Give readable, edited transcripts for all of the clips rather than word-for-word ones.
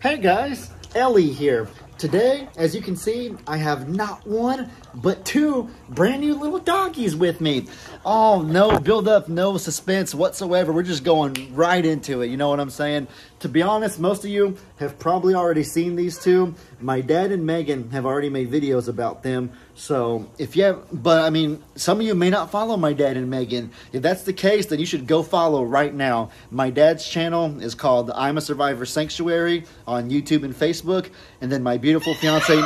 Hey guys, Ellie here. Today, as you can see, I have not one, but two brand new little doggies with me. Oh, no build up, no suspense whatsoever. We're just going right into it, you know what I'm saying? To be honest, most of you have probably already seen these two. My dad and Megan have already made videos about them. So if you have, but I mean, some of you may not follow my dad and Megan. If that's the case, then you should go follow right now. My dad's channel is called I'm a Survivor Sanctuary on YouTube and Facebook. And then my beautiful fiance,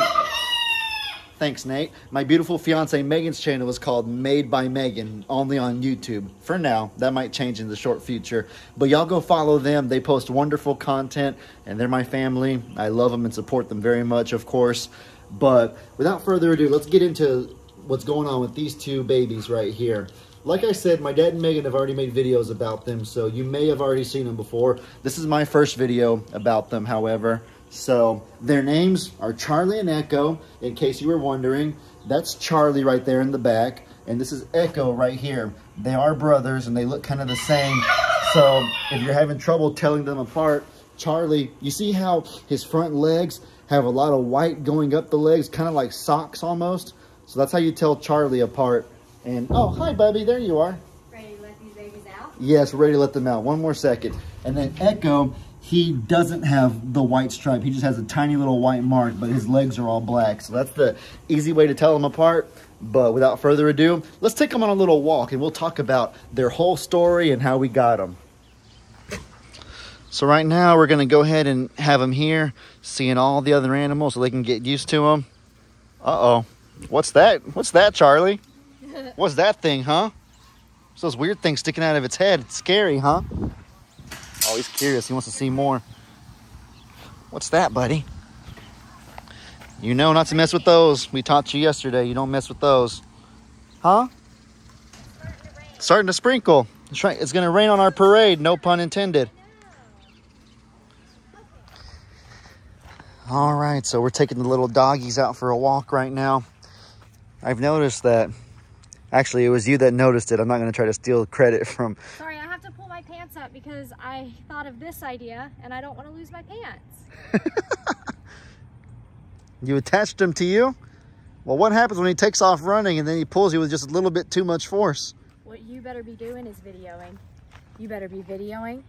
thanks Nate. My beautiful fiance Megan's channel is called Made by Megan, only on YouTube. For now, that might change in the short future. But y'all go follow them. They post wonderful content and they're my family. I love them and support them very much, of course. But without further ado, let's get into what's going on with these two babies right here. Like I said, my dad and Megan have already made videos about them, so you may have already seen them before. This is my first video about them, however. So their names are Charlie and Echo, in case you were wondering. That's Charlie right there in the back, and this is Echo right here. They are brothers, and they look kind of the same. So if you're having trouble telling them apart, Charlie, you see how his front legs have a lot of white going up the legs, kind of like socks almost? So that's how you tell Charlie apart. And, oh, hi, Bubby, there you are. Ready to let these babies out? Yes, we're ready to let them out. One more second. And then Echo, he doesn't have the white stripe. He just has a tiny little white mark, but his legs are all black. So that's the easy way to tell them apart. But without further ado, let's take them on a little walk, and we'll talk about their whole story and how we got them. So right now, we're going to go ahead and have them here, seeing all the other animals so they can get used to them. Uh-oh. What's that? What's that, Charlie? What's that thing, huh? It's those weird things sticking out of its head. It's scary, huh? Oh, he's curious. He wants to see more. What's that, buddy? You know not to mess with those. We taught you yesterday. You don't mess with those. Huh? Starting to sprinkle. It's going to rain on our parade. No pun intended. All right, so we're taking the little doggies out for a walk right now. I've noticed that. Actually, it was you that noticed it. I'm not going to try to steal credit from... Sorry, I have to pull my pants up because I thought of this idea and I don't want to lose my pants. You attached him to you? Well, what happens when he takes off running and then he pulls you with just a little bit too much force? What you better be doing is videoing. You better be videoing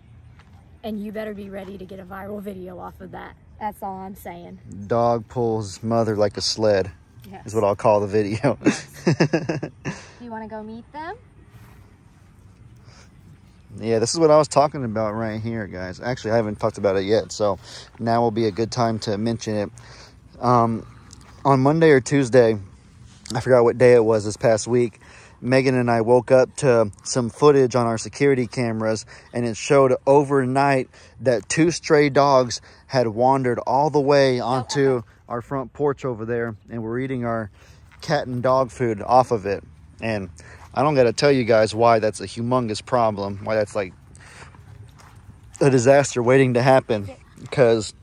and you better be ready to get a viral video off of that. That's all I'm saying. Dog pulls mother like a sled. Yes. Is what I'll call the video. You want to go meet them? Yeah, this is what I was talking about right here, guys. Actually, I haven't talked about it yet, so now will be a good time to mention it. On Monday or Tuesday, I forgot what day it was this past week, Megan and I woke up to some footage on our security cameras, and it showed overnight that two stray dogs had wandered all the way onto our front porch over there, and we're eating our cat and dog food off of it. And I don't gotta tell you guys why that's a humongous problem, why that's like a disaster waiting to happen, because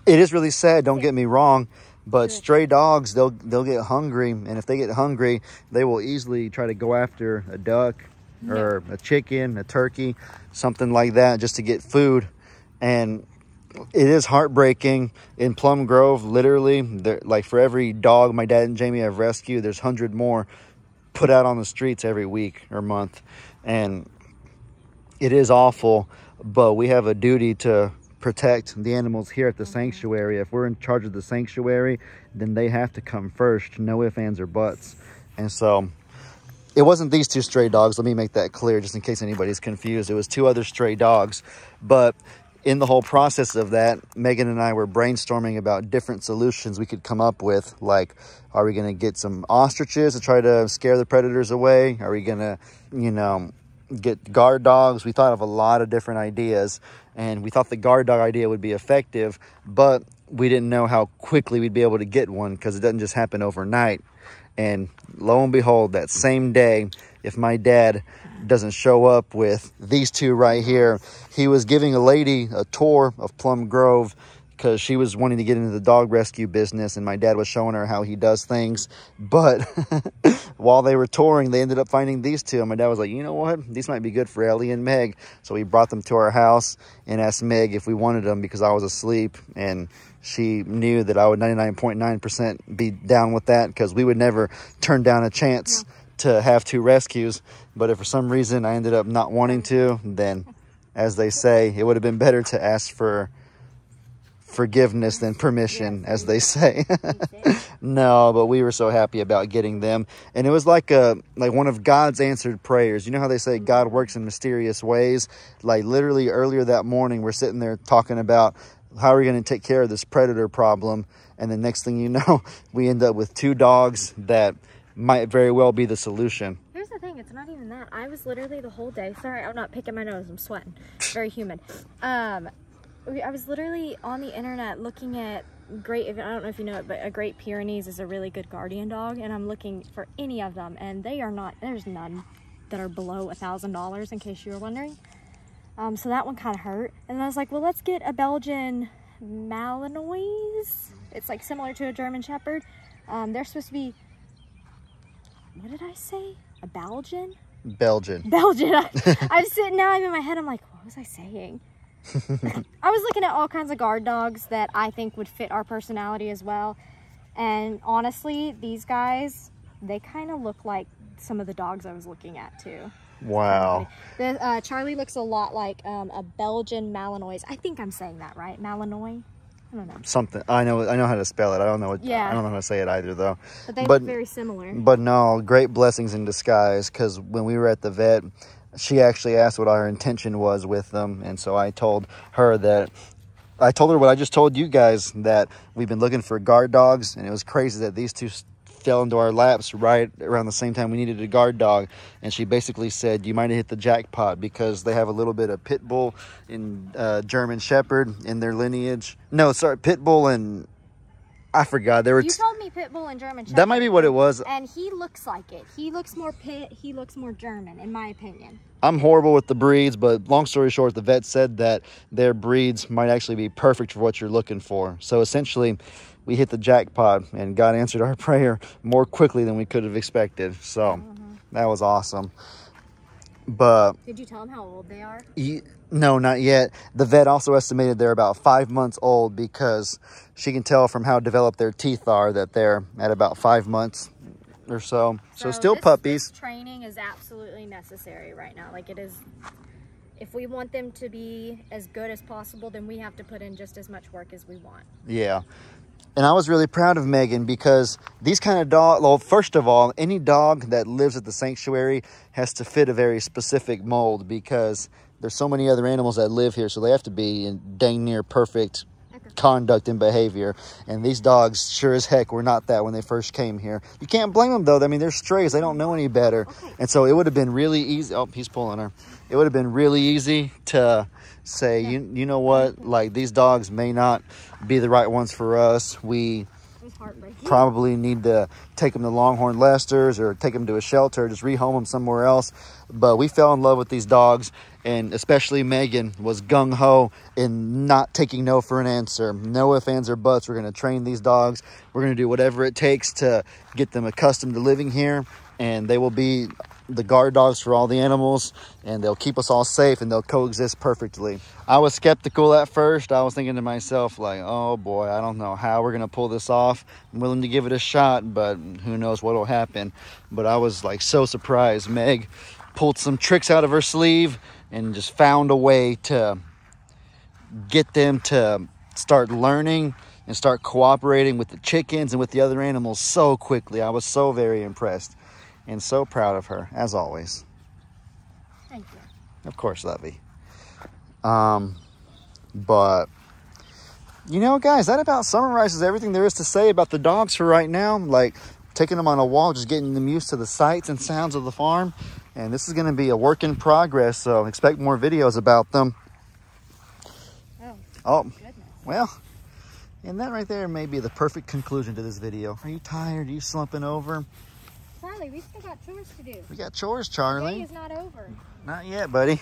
it is really sad, don't get me wrong, but stray dogs, they'll get hungry, and if they get hungry, they will easily try to go after a duck or a chicken, a turkey, something like that, just to get food. And it is heartbreaking. In Plum Grove, literally, like for every dog my dad and Jamie have rescued, there's 100 more put out on the streets every week or month. And it is awful, but we have a duty to protect the animals here at the sanctuary. If we're in charge of the sanctuary, then they have to come first. No ifs, ands, or buts. And so it wasn't these two stray dogs. Let me make that clear just in case anybody's confused. It was two other stray dogs. But in the whole process of that, Megan and I were brainstorming about different solutions we could come up with. Like, are we going to get some ostriches to try to scare the predators away? Are we going to, you know, get guard dogs? We thought of a lot of different ideas, and we thought the guard dog idea would be effective, but we didn't know how quickly we'd be able to get one because it doesn't just happen overnight. And lo and behold, that same day, if my dad doesn't show up with these two right here, he was giving a lady a tour of Plum Grove because she was wanting to get into the dog rescue business, and my dad was showing her how he does things. But while they were touring, they ended up finding these two, and my dad was like, you know what, these might be good for Ellie and Meg. So we brought them to our house and asked Meg if we wanted them, because I was asleep, and she knew that I would 99.9% be down with that, because we would never turn down a chance to have 2 rescues. But if for some reason I ended up not wanting to, then, as they say, it would have been better to ask for forgiveness than permission, as they say. No, but we were so happy about getting them, and it was like one of God's answered prayers. You know how they say God works in mysterious ways? Like, literally earlier that morning, we're sitting there talking about how are we going to take care of this predator problem, and the next thing you know, we end up with 2 dogs that might very well be the solution. Here's the thing, it's not even that. I was literally the whole day, sorry, I'm not picking my nose, I'm sweating, very humid. I was literally on the internet looking at I don't know if you know it, but a Great Pyrenees is a really good guardian dog, and I'm looking for any of them, and they are not, there's none that are below $1,000, in case you were wondering. So that one kind of hurt, and I was like, well, let's get a Belgian Malinois. It's like similar to a German Shepherd. They're supposed to be, what did I say? A Belgian? Belgian. I'm sitting now, I'm in my head, I'm like, what was I saying? I was looking at all kinds of guard dogs that I think would fit our personality as well, and honestly, these guys, they kind of look like some of the dogs I was looking at too. Wow. Charlie looks a lot like a Belgian Malinois. I think I'm saying that right. Malinois? I don't know. Something. I know how to spell it. I don't know Yeah. I don't know how to say it either, though. But they look very similar. But no, great blessings in disguise, because when we were at the vet, she actually asked what our intention was with them, and so I told her what I just told you guys, that we've been looking for guard dogs, and it was crazy that these 2 fell into our laps right around the same time we needed a guard dog. And she basically said, you might have hit the jackpot, because they have a little bit of pit bull and German Shepherd in their lineage. No, sorry, pit bull and I forgot. You told me pit bull and German Shepherd. That might be what it was. And he looks like it. He looks more pit. He looks more German, in my opinion. I'm horrible with the breeds, but long story short, the vet said that their breeds might actually be perfect for what you're looking for. So essentially, we hit the jackpot, and God answered our prayer more quickly than we could have expected. So that was awesome. But did you tell them how old they are? No, not yet. The vet also estimated they're about 5 months old, because she can tell from how developed their teeth are that they're at about 5 months or so. So still puppies. This training is absolutely necessary right now. Like, it is. If we want them to be as good as possible, then we have to put in just as much work as we want. Yeah. And I was really proud of Megan, because these kind of dogs, well, first of all, any dog that lives at the sanctuary has to fit a very specific mold, because there's so many other animals that live here, so they have to be in dang near perfect conduct and behavior. And these dogs sure as heck were not that when they first came here. You can't blame them, though. I mean, they're strays. They don't know any better. And so it would have been really easy. Oh, he's pulling her. It would have been really easy to say, you know what, like, these dogs may not be the right ones for us. We probably need to take them to Longhorn Lester's, or take them to a shelter, just rehome them somewhere else. But we fell in love with these dogs, and especially Megan was gung-ho in not taking no for an answer. No ifs, ands, or buts. We're going to train these dogs. We're going to do whatever it takes to get them accustomed to living here, and they will be the guard dogs for all the animals, and they'll keep us all safe, and they'll coexist perfectly. I was skeptical at first. I was thinking to myself, like, oh boy, I don't know how we're gonna pull this off. I'm willing to give it a shot, but who knows what'll happen. But I was like so surprised. Meg pulled some tricks out of her sleeve and just found a way to get them to start learning and start cooperating with the chickens and with the other animals so quickly. I was so very impressed. And so proud of her, as always. Thank you. Of course, Lovey. But, you know, guys, that about summarizes everything there is to say about the dogs for right now. Like, taking them on a walk, just getting them used to the sights and sounds of the farm. And this is going to be a work in progress, so expect more videos about them. Oh, goodness. Well, and that right there may be the perfect conclusion to this video. Are you tired? Are you slumping over? Charlie, we still got chores to do. We got chores, Charlie. The day is not over. Not yet, buddy.